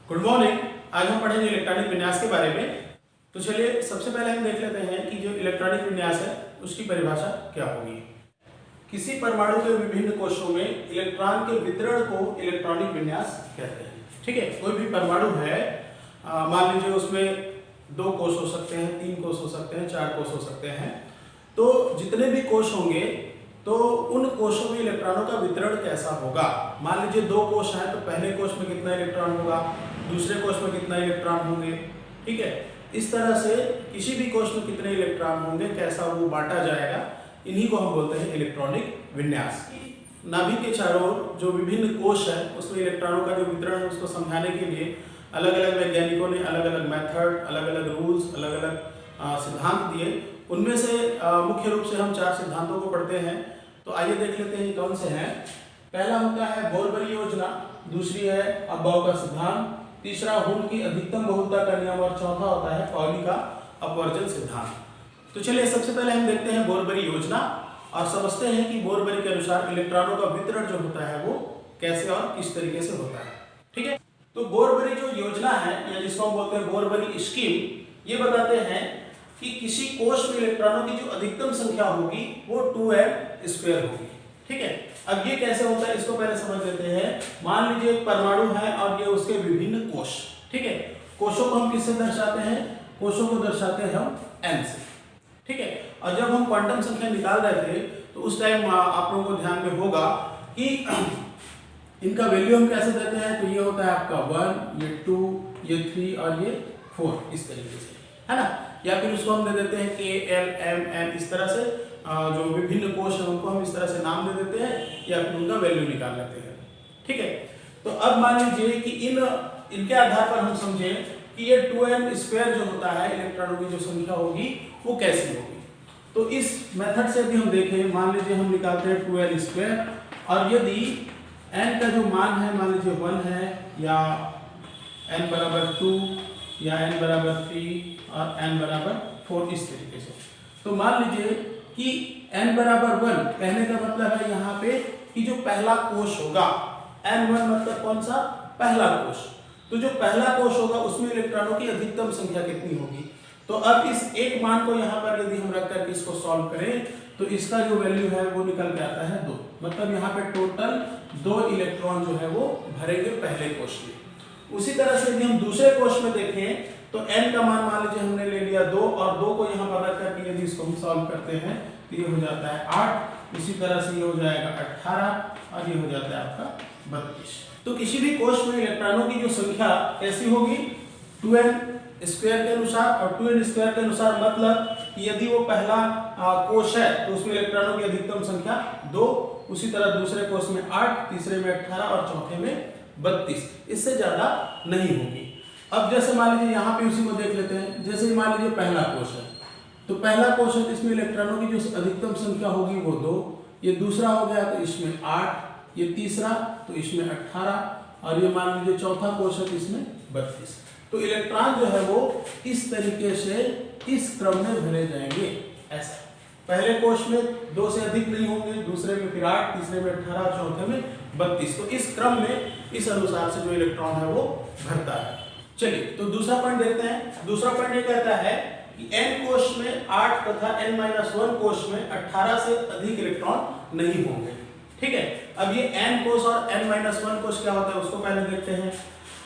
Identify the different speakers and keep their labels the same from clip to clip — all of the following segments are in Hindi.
Speaker 1: Good morning. आज हम पढ़ेंगे इलेक्ट्रॉनिक विन्यास के बारे में। तो चलिए सबसे पहले हम देख लेते हैं कि जो इलेक्ट्रॉनिक विन्यास है उसकी परिभाषा क्या होगी। किसी परमाणु के विभिन्न कोशों में इलेक्ट्रॉन के वितरण को इलेक्ट्रॉनिक विन्यास कहते हैं। ठीक है, कोई भी परमाणु है, मान लीजिए उसमें 2 कोश हो सकते हैं, 3 कोश हो सकते हैं, 4 कोश हो सकते हैं। तो जितने भी कोश होंगे तो उन कोशों में इलेक्ट्रॉनों का वितरण कैसा होगा। मान लीजिए 2 कोश हैं तो पहले कोश में कितना इलेक्ट्रॉन होगा, दूसरे कोश में कितना इलेक्ट्रॉन होंगे। ठीक है, इस तरह से किसी भी कोश में कितने इलेक्ट्रॉन होंगे, कैसा वो बांटा जाएगा, इन्हीं को हम बोलते हैं इलेक्ट्रॉनिक विन्यास। नाभिक के चारों ओर जो विभिन्न कोश है उसमें इलेक्ट्रॉनों का जो वितरण है उसको समझाने के लिए अलग अलग वैज्ञानिकों ने अलग अलग मेथड, अलग अलग रूल्स, अलग अलग सिद्धांत दिए। उनमें से मुख्य रूप से हम 4 सिद्धांतों को पढ़ते हैं। तो आइए देख लेते हैं कौन से हैं। पहला होता है बोरबरी योजना, दूसरी है अबॉव का सिद्धांत, तीसरा हुन की अधिकतम बहुलता का नियम और चौथा होता है पॉली का अपवर्जन सिद्धांत। तो चलिए सबसे पहले हम देखते हैं बोरबरी योजना और समझते हैं कि बोरबरी के अनुसार इलेक्ट्रॉनों का वितरण जो होता है वो कैसे और किस तरीके से होता है। ठीक है, तो बोरबरी जो योजना है या जिसको हम बोलते हैं बोरबरी स्कीम, ये बताते हैं कि किसी कोश में इलेक्ट्रॉनों की जो अधिकतम संख्या होगी वो 2n² होगी। ठीक है, अब ये कैसे होता है इसको पहले समझ लेते हैं। मान लीजिए एक परमाणु है और ये उसके विभिन्न कोश। ठीक है, कोशों को हम किससे दर्शाते हैं? कोशों को दर्शाते हैं हम n से। ठीक है, और जब हम क्वांटम संख्या निकाल रहे थे तो उस टाइम आप लोगों को ध्यान में होगा कि इनका वैल्यू हम कैसे देते हैं। तो ये होता है आपका 1, ये 2, ये 3 और ये 4, इस तरीके से, है ना। या फिर उसको हम दे देते हैं K, L, M, N, इस तरह से जो विभिन्न कोश हैं उनको हम इस तरह से नाम दे देते हैं या फिर उनका वैल्यू निकाल लेते हैं। ठीक है, तो अब मान लीजिए कि इनके आधार पर हम समझें कि ये 2n² जो होता है इलेक्ट्रॉनों की जो संख्या होगी वो कैसी होगी। तो इस मेथड से भी हम देखें, मान लीजिए हम निकालते हैं 2n² और यदि n का जो मान है मान लीजिए 1 है या n बराबर 2 या n बराबर 3 और n बराबर 4, इस तरीके से। तो मान लीजिए कि n बराबर 1 कहने का मतलब है यहाँ पे कि जो पहला कोश होगा, n1 मतलब कौन सा? पहला कोश। तो जो पहला कोश होगा उसमें इलेक्ट्रॉनों की अधिकतम संख्या कितनी होगी। तो अब इस एक मान को यहाँ पर यदि हम रख करके इसको सॉल्व करें तो इसका जो वैल्यू है वो निकल के आता है 2। मतलब यहाँ पे टोटल 2 इलेक्ट्रॉन जो है वो भरेंगे पहले कोश में। उसी तरह से यदि हम दूसरे कोश में देखें तो n का मान लीजिए हमने ले लिया 2 और 2 को यहाँ पर रख करके यदि इसको हम सॉल्व करते हैं तो ये हो जाता है 8, इसी तरह से ये हो जाएगा 18 और ये हो जाता है आपका 32। तो किसी भी कोश में इलेक्ट्रॉनों की जो संख्या कैसी होगी? 2n² के अनुसार। और 2n² के अनुसार मतलब कि यदि वो पहला कोश है तो उसमें इलेक्ट्रॉनों की अधिकतम संख्या 2, उसी तरह दूसरे कोश में 8, तीसरे में 18 और चौथे में 32, इससे ज्यादा नहीं होगी। अब जैसे मान लीजिए यहाँ पे उसी को देख लेते हैं। जैसे मान लीजिए पहला कोश है तो पहला कोश है तो इसमें इलेक्ट्रॉनों की जो अधिकतम संख्या होगी वो 2, ये दूसरा हो गया तो इसमें 8, ये तीसरा तो इसमें 18 और ये मान लीजिए चौथा कोश है तो इसमें 32। तो इलेक्ट्रॉन जो है वो इस तरीके से इस क्रम में भरे जाएंगे। ऐसा पहले कोश में 2 से अधिक नहीं होंगे, दूसरे में फिर 8, तीसरे में 18, चौथे में 32। तो इस क्रम में इस अनुसार से जो इलेक्ट्रॉन है वो भरता है। चलिए तो दूसरा पॉइंट देखते हैं। दूसरा पॉइंट ये कहता है कि n कोश में 8 तथा n-1 कोश में 18 से अधिक इलेक्ट्रॉन नहीं होंगे। ठीक है, अब ये n कोश और n-1 कोश क्या होता है उसको पहले देखते हैं।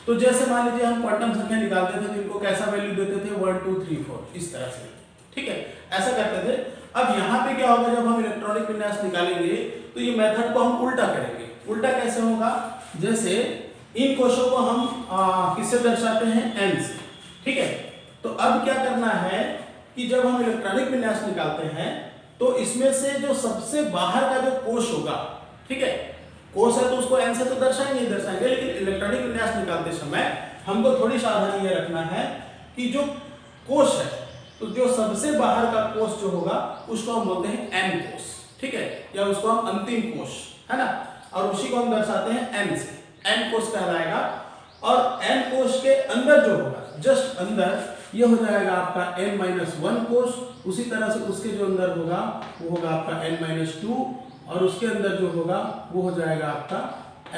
Speaker 1: तो जैसे मान लीजिए हम क्वांटम संख्या निकालते थे तो इनको कैसा वैल्यू देते थे? 1 2 3 4, इस तरह से। ठीक है, ऐसा करते थे। अब यहाँ पे क्या होगा, जब हम इलेक्ट्रॉनिक विन्यास निकालेंगे तो ये मेथड को हम उल्टा करेंगे। उल्टा कैसे होगा? जैसे इन कोशों को हम किससे दर्शाते हैं? n से। ठीक है, तो अब क्या करना है कि जब हम इलेक्ट्रॉनिक विन्यास निकालते हैं तो इसमें से जो सबसे बाहर का जो कोश होगा, ठीक है, कोश है तो उसको n से तो दर्शाएंगे, लेकिन इलेक्ट्रॉनिक विन्यास निकालते समय हमको थोड़ी सावधानी ये रखना है कि जो कोश है तो जो सबसे बाहर का कोश जो होगा उसको हम बोलते हैं n कोश। ठीक है, या उसको हम अंतिम कोश, है ना, और उसी को हम दर्शाते हैं n से। n कोश कहलाएगा और n कोश के अंदर जो होगा, जस्ट अंदर, ये हो जाएगा आपका n-1 कोश। उसी तरह से उसके जो अंदर होगा वो होगा आपका n-2 और उसके अंदर जो होगा वो हो जाएगा आपका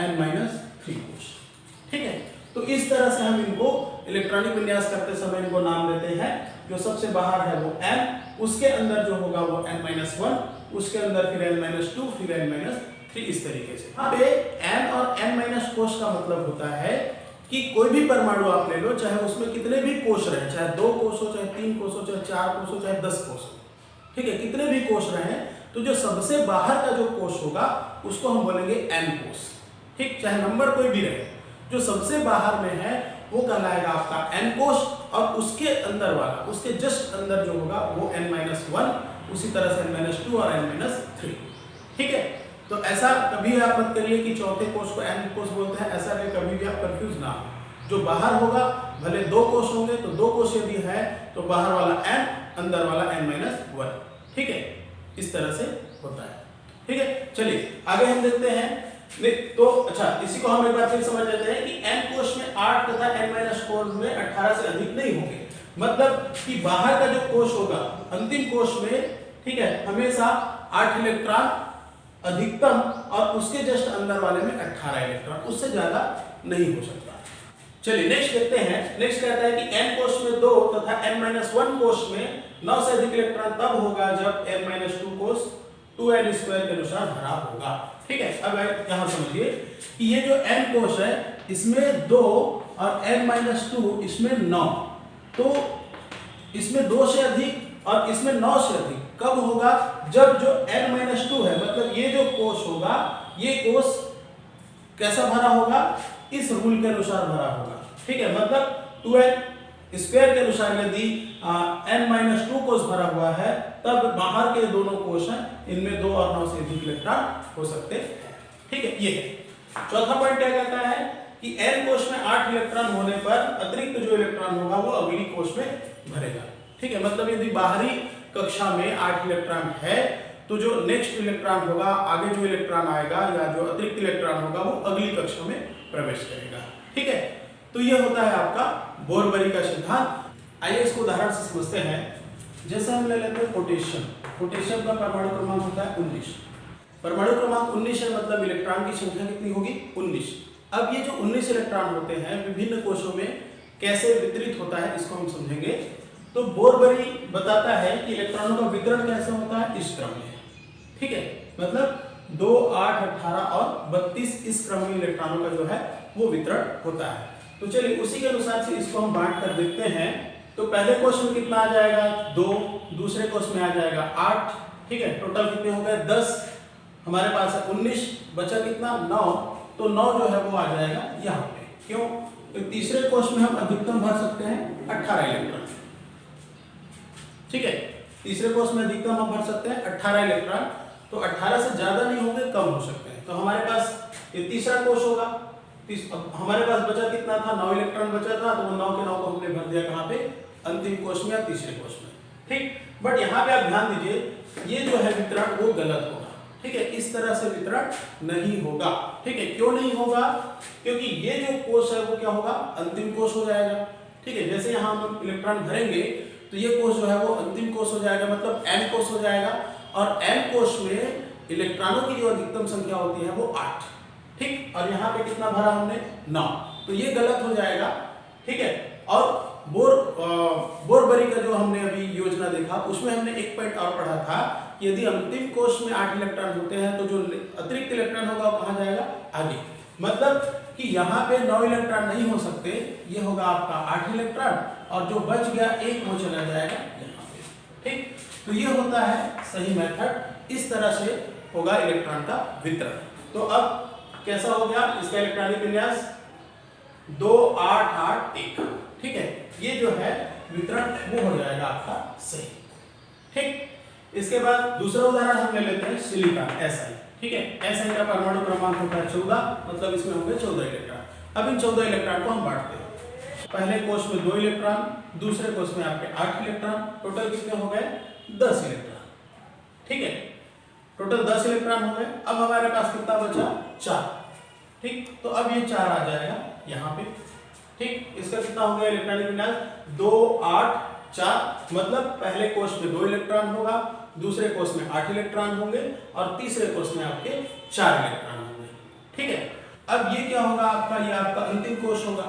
Speaker 1: n-3 कोश। ठीक है, तो इस तरह से हम इनको इलेक्ट्रॉनिक विन्यास करते समय इनको नाम देते हैं। जो सबसे बाहर है वो n, उसके अंदर जो होगा वो n-1, उसके अंदर फिर n-2, फिर n-3, इस तरीके से। यहाँ पे n और n- कोश का मतलब होता है कि कोई भी परमाणु आप ले लो, चाहे उसमें कितने भी कोश रहे, चाहे 2 कोश हो, चाहे 3 कोश हो, चाहे 4 कोश हो, चाहे 10 कोश हो, ठीक है, कितने भी कोश रहे, तो जो सबसे बाहर का जो कोश होगा उसको हम बोलेंगे n कोश, ठीक, चाहे नंबर कोई भी रहे, जो सबसे बाहर में है वो कहलाएगा आपका n कोश, और उसके अंदर वाला, उसके जस्ट अंदर जो होगा वो n-1, उसी तरह से n-2 और n-3, ठीक है। तो ऐसा कभी आप मत करिए कि चौथे कोश को n कोश बोलते हैं, ऐसा कि कभी भी आप कंफ्यूज ना हो। जो बाहर होगा, भले 2 कोश होंगे तो 2 कोश यदि है तो बाहर वाला n, अंदर वाला n-1, ठीक है, इस तरह से होता है, ठीक है। चलिए आगे हम देखते हैं। तो अच्छा, इसी को हम एक बार फिर समझ लेते हैं कि n कोश में 8 तथा n- कोश में 18 से अधिक नहीं होंगे। मतलब कि बाहर का जो कोश होगा अंतिम कोश में, ठीक है, हमेशा 8 इलेक्ट्रॉन अधिकतम, और उसके जस्ट अंदर वाले में 18 इलेक्ट्रॉन, उससे ज्यादा नहीं हो सकता। चलिए नेक्स्ट देखते हैं। नेक्स्ट कहता है कि n कोश में 2 तथा n-1 कोश में 9 से अधिक इलेक्ट्रॉन तब होगा जब n-2 कोश 2n² के अनुसार भरा होगा, ठीक है। अब यहां समझिए कि ये जो n कोश है इसमें 2 और n-2 इसमें 9, तो इसमें 2 से अधिक और इसमें 9 से अधिक कब होगा, जब जो n-2 है, मतलब ये जो कोश होगा, ये कोश कैसा भरा होगा, इस रूल के अनुसार भरा होगा, ठीक है। मतलब 2n² के अनुसार यदि n-2 कोश भरा हुआ है, तब बाहर के दोनों कोश हैं, इनमें 2 और 9 से अधिक इलेक्ट्रॉन हो सकते हैं, ठीक है। ये चौथा पॉइंट क्या कहता है कि n कोश में 8 इलेक्ट्रॉन होने पर अतिरिक्त जो इलेक्ट्रॉन होगा वो अगली कोश में भरेगा, ठीक है। मतलब यदि बाहरी कक्षा में 8 इलेक्ट्रॉन है तो जो नेक्स्ट इलेक्ट्रॉन होगा, आगे जो इलेक्ट्रॉन आएगा या जो अतिरिक्त इलेक्ट्रॉन होगा वो अगली कक्षा में प्रवेश करेगा, ठीक है। तो ये होता है आपका बोरबरी का सिद्धांत। आइए इसको उदाहरण से समझते हैं। जैसे हम ले लेते हैं पोटेशियम। पोटेशियम का परमाणु क्रमांक होता है 19। परमाणु क्रमांक 19 है, मतलब इलेक्ट्रॉन की संख्या कितनी होगी, 19। अब ये जो 19 इलेक्ट्रॉन होते हैं विभिन्न कोशों में कैसे वितरित होता है इसको हम समझेंगे। तो बोरबरी बताता है कि इलेक्ट्रॉनों का वितरण कैसे होता है, इस क्रम में, ठीक है। मतलब 2, 8, 18 और 32 इस क्रम में इलेक्ट्रॉनों का जो है वो वितरण होता है। तो चलिए उसी के अनुसार से इसको हम बांट कर देखते हैं। तो पहले कोश में कितना आ जाएगा, 2, दूसरे कोश में आ जाएगा 8, ठीक है। टोटल कितने हो गए, 10, हमारे पास है 19, बचा कितना, 9, तो 9 जो है वो आ जाएगा यहाँ पे। क्यों, तो तीसरे कोश में हम अधिकतम भर सकते हैं 18 इलेक्ट्रॉन, ठीक है। तीसरे कोश में अधिकतम हम भर सकते हैं 18 इलेक्ट्रॉन, तो 18 से ज्यादा नहीं होंगे, कम हो सकते हैं। तो हमारे पास ये तीसरा कोश होगा, हमारे पास बचा कितना था, 9 इलेक्ट्रॉन बचा था, तो वो 9 के 9 को हमने भर दिया कहाँ पे, अंतिम कोश में या तीसरे कोश में, ठीक। बट यहाँ पे आप ध्यान दीजिए, ये जो है वितरण वो गलत होगा, ठीक है। इस तरह से वितरण नहीं होगा, ठीक है। क्यों नहीं होगा, क्योंकि ये जो कोश है वो क्या होगा, अंतिम कोश हो जाएगा, ठीक है। जैसे यहाँ हम इलेक्ट्रॉन भरेंगे तो ये कोश जो है वो अंतिम कोश हो जाएगा, मतलब n कोश हो जाएगा, और n कोश में इलेक्ट्रॉनों की जो अधिकतम संख्या होती है वो 8, ठीक। और यहाँ पे कितना भरा हमने, 9, तो ये गलत हो जाएगा, ठीक है। और बोरबरी का जो हमने अभी योजना देखा उसमें हमने एक पॉइंट और पढ़ा था कि यदि अंतिम कोश में 8 इलेक्ट्रॉन होते हैं तो जो अतिरिक्त इलेक्ट्रॉन होगा वो कहाँ जाएगा, आगे। मतलब कि यहाँ पे 9 इलेक्ट्रॉन नहीं हो सकते, ये होगा आपका 8 इलेक्ट्रॉन, और जो बच गया 1 वो चला जाएगा यहाँ पे, ठीक। तो ये होता है सही मेथड, इस तरह से होगा इलेक्ट्रॉन का वितरण। तो अब कैसा हो गया इसका इलेक्ट्रॉनिक विन्यास, 2, 8, 8, 1, ठीक है। ये जो है वितरण वो हो जाएगा आपका सही, ठीक। इसके बाद दूसरा उदाहरण हम ले लेते हैं सिलिकॉन Si, ठीक है। Si का परमाणु क्रमांक होता है 14, मतलब इसमें होंगे 14 इलेक्ट्रॉन। अब इन 14 इलेक्ट्रॉन को हम बांटते हैं। पहले कोश में 2 इलेक्ट्रॉन, दूसरे कोश में आपके 8 इलेक्ट्रॉन, टोटल कितने हो गए, 10 इलेक्ट्रॉन, ठीक है। टोटल 10 इलेक्ट्रॉन हो गए। अब हमारे पास कितना बचा, 4, ठीक। तो अब ये 4 आ जाएगा यहाँ पे, ठीक। इसका कितना हो गया इलेक्ट्रॉनिक विन्यास, 2, 8, 4, मतलब पहले कोश में 2 इलेक्ट्रॉन होगा, दूसरे कोश में 8 इलेक्ट्रॉन होंगे, और तीसरे कोश में आपके 4 इलेक्ट्रॉन होंगे, ठीक है। अब ये क्या होगा आपका, ये आपका अंतिम कोश होगा।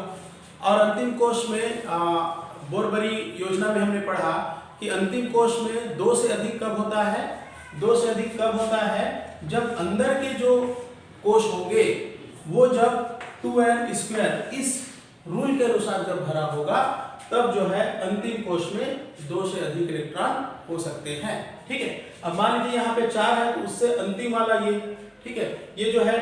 Speaker 1: और अंतिम कोश में बोरबरी योजना में हमने पढ़ा कि अंतिम कोश में 2 से अधिक कब होता है, 2 से अधिक कब होता है, जब अंदर के जो कोश होंगे वो जब 2n² इस रूल के अनुसार जब भरा होगा तब जो है अंतिम कोश में 2 से अधिक इलेक्ट्रॉन हो सकते हैं। ठीक है, अब मान लीजिए यहाँ पे 4 है तो उससे अंतिम वाला ये, ठीक है, ये जो है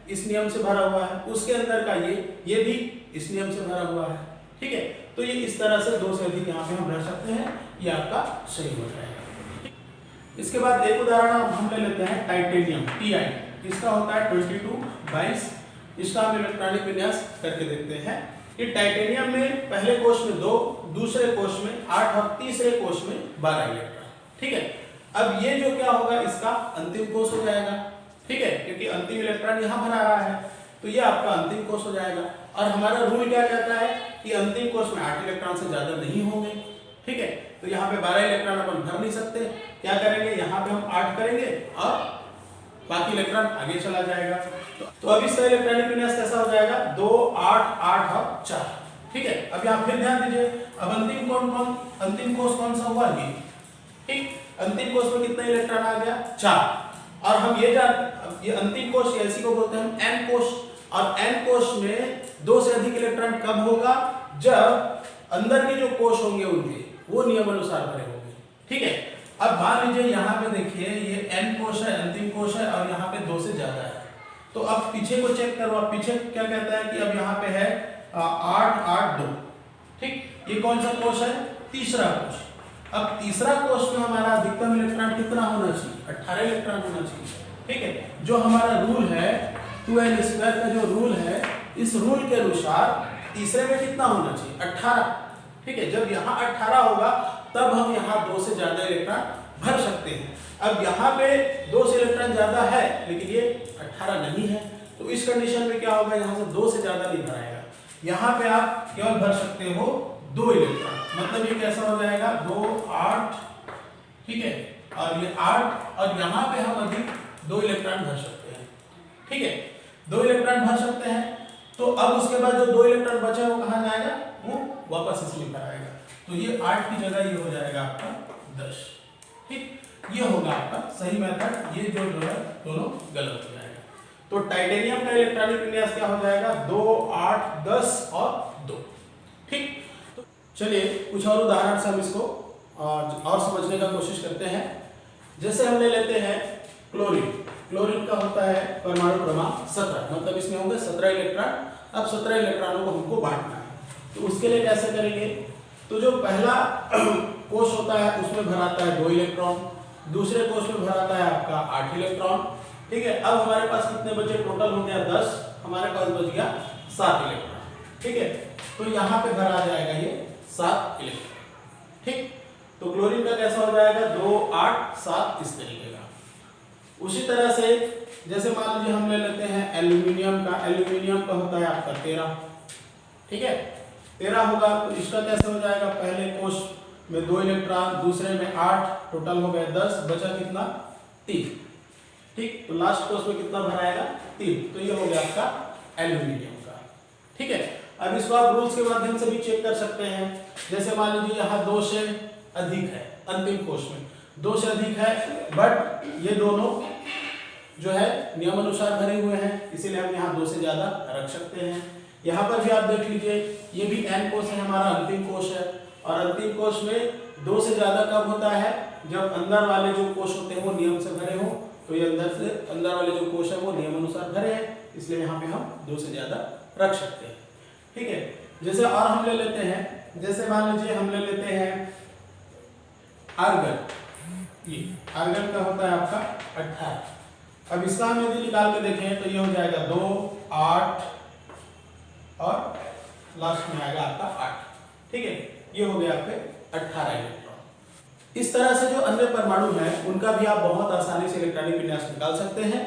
Speaker 1: इस नियम से भरा हुआ है, उसके अंदर का ये भी इस नियम से भरा हुआ है। ठीक है, तो ये इस तरह से 2 से अधिक यहाँ पे हम रख सकते हैं, ये आपका सही हो जाएगा। इसके बाद एक उदाहरण हम ले लेते हैं टाइटेनियम Ti, इसका होता है 22, इसका हम इलेक्ट्रॉनिक विन्यास करके देखते हैं। कि टाइटेनियम में पहले कोश में 2, दूसरे कोश में 8 और तीसरे कोश में 12 इलेक्ट्रॉन। ठीक है, अब ये जो क्या होगा, इसका अंतिम कोश हो जाएगा। ठीक है, क्योंकि अंतिम इलेक्ट्रॉन यहाँ भरा रहा है तो ये आपका अंतिम कोश हो जाएगा। और हमारा रूल क्या कहता है कि अंतिम कोश में 8 इलेक्ट्रॉन से ज्यादा नहीं होंगे। ठीक है, तो यहाँ पे 12 इलेक्ट्रॉन अपन भर नहीं सकते, क्या करेंगे, यहाँ पे हम 8 करेंगे और बाकी इलेक्ट्रॉन आगे चला जाएगा। तो अब इसका इलेक्ट्रॉनिक विन्यास कैसा हो जाएगा, 2, 8, 8 और 4। ठीक है, अब यहाँ फिर ध्यान दीजिए, अब अंतिम कोश कौन सा हुआ, ये। ठीक, अंतिम कोश में कितना इलेक्ट्रॉन आ गया, 4। और हम ये अंतिम कोश ऐसी को बोलते हैं हम n कोश। और n कोश में 2 से अधिक इलेक्ट्रॉन कब होगा, जब अंदर के जो कोश होंगे उनके वो नियम अनुसार भरे होंगे। ठीक है, अब मान लीजिए यहाँ पे देखिए ये n कोश है, अंतिम कोश है, और यहाँ पे 2 से ज्यादा है। तो अब पीछे को चेक करो, अब पीछे क्या कहता है कि अब यहाँ पे है 8, 8, 2। ठीक, ये कौन सा कोश है, तीसरा कोश। अब तीसरा कोश में हमारा अधिकतम इलेक्ट्रॉन कितना होना चाहिए, 18 इलेक्ट्रॉन होना चाहिए। ठीक है, जो हमारा रूल है 2n² का जो रूल है, इस रूल के अनुसार तीसरे में कितना होना चाहिए, 18। ठीक है, जब यहाँ 18 होगा तब हम यहाँ 2 से ज्यादा इलेक्ट्रॉन भर सकते हैं। अब यहाँ पे 2 से इलेक्ट्रॉन ज्यादा है लेकिन ये 18 नहीं है, तो इस कंडीशन में क्या होगा, यहाँ से 2 से ज्यादा नहीं भराएगा। यहाँ पे आप केवल भर सकते हो 2 इलेक्ट्रॉन, मतलब ये कैसा हो जाएगा, 2, 8। ठीक है, और ये 8, और यहाँ पे हम अधिक 2 इलेक्ट्रॉन भर सकते हैं। ठीक है, 2 इलेक्ट्रॉन भर सकते हैं। तो अब उसके बाद जो 2 इलेक्ट्रॉन बचे वो कहाँ जाएगा, वो वापस इसमें आएगा। तो ये 8 की जगह ये हो जाएगा आपका 10। ठीक, ये होगा आपका सही मेथड, ये जो है दोनों गलत हो जाएगा। तो टाइटेनियम का इलेक्ट्रॉनिक विन्यास क्या हो जाएगा, 2, 8, 10 और 2। ठीक, तो चलिए कुछ और उदाहरण से हम इसको और समझने का कोशिश करते हैं। जैसे हम ले लेते हैं क्लोरीन का होता है परमाणु क्रमांक 17, मतलब इसमें होंगे 17 इलेक्ट्रॉन। अब 17 इलेक्ट्रॉनों को हमको बांटना है, तो उसके लिए कैसे करेंगे, तो जो पहला कोश होता है उसमें भराता है 2 इलेक्ट्रॉन, दूसरे कोश में भराता है आपका 8 इलेक्ट्रॉन। ठीक है, अब हमारे पास कितने बचे, टोटल हो गया 10, हमारे पास बच गया 7 इलेक्ट्रॉन। ठीक है, तो यहाँ पे भरा जाएगा ये 7 इलेक्ट्रॉन। ठीक, तो क्लोरीन का कैसा हो जाएगा, 2, 8, 7 इस तरीके का। उसी तरह से जैसे मान लीजिए हम ले लेते हैं एल्यूमिनियम का होता है आपका 13। ठीक है, 13 होगा तो इसका कैसे हो जाएगा, पहले कोश में 2 इलेक्ट्रॉन, दूसरे में 8, टोटल हो गए 10, बचा कितना, 3। ठीक, तो लास्ट कोश में कितना भराएगा, 3। तो ये हो गया आपका एल्यूमिनियम का। ठीक है, अब इसको आप रूल्स के माध्यम से भी चेक कर सकते हैं। जैसे मान लीजिए यहाँ 2 से अधिक है, अंतिम कोश में 2 से अधिक है, बट ये दोनों जो है नियम अनुसार भरे हुए हैं, इसीलिए हम यहाँ 2 से ज्यादा रख सकते हैं। यहाँ पर भी आप देख लीजिए, ये भी n कोश है, हमारा अंतिम कोश है। और अंतिम कोश में 2 से ज्यादा कब होता है, जब अंदर वाले जो कोश होते हैं वो नियम से भरे हो। तो ये अंदर वाले जो कोश है वो नियम अनुसार भरे हैं, इसलिए यहाँ पे हम 2 से ज्यादा रख सकते हैं। ठीक है, जैसे और हम ले लेते हैं, जैसे मान लीजिए हम ले लेते हैं आर्गन। ये आर्गन का होता है आपका 18। अब इसका हम यदि निकाल के देखें तो ये हो जाएगा 2, 8 और लास्ट में आएगा आपका 8। ठीक है, ये हो गया आपके 18 इलेक्ट्रॉन। इस तरह से जो अन्य परमाणु हैं उनका भी आप बहुत आसानी से इलेक्ट्रॉनिक विन्यास निकाल सकते हैं।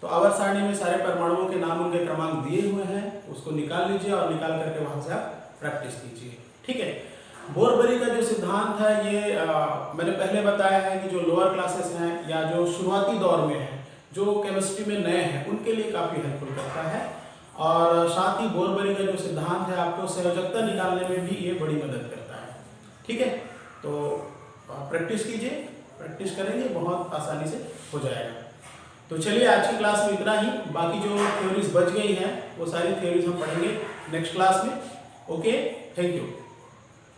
Speaker 1: तो आवर्त सारणी में सारे परमाणुओं के नाम, उनके क्रमांक दिए हुए हैं, उसको निकाल लीजिए और निकाल करके वहां से आप प्रैक्टिस कीजिए। ठीक है, बोरबरी का जो सिद्धांत है ये मैंने पहले बताया है कि जो लोअर क्लासेस हैं या जो शुरुआती दौर में हैं, जो केमिस्ट्री में नए हैं, उनके लिए काफ़ी हेल्पफुल करता है। और साथ ही बोरबरी का जो सिद्धांत है आपको संयोजकता निकालने में भी ये बड़ी मदद करता है। ठीक है, तो प्रैक्टिस कीजिए, प्रैक्टिस करेंगे बहुत आसानी से हो जाएगा। तो चलिए आज की क्लास में इतना ही, बाकी जो थ्योरीज बच गई हैं वो सारी थ्योरीज हम पढ़ेंगे नेक्स्ट क्लास में। Okay, thank you.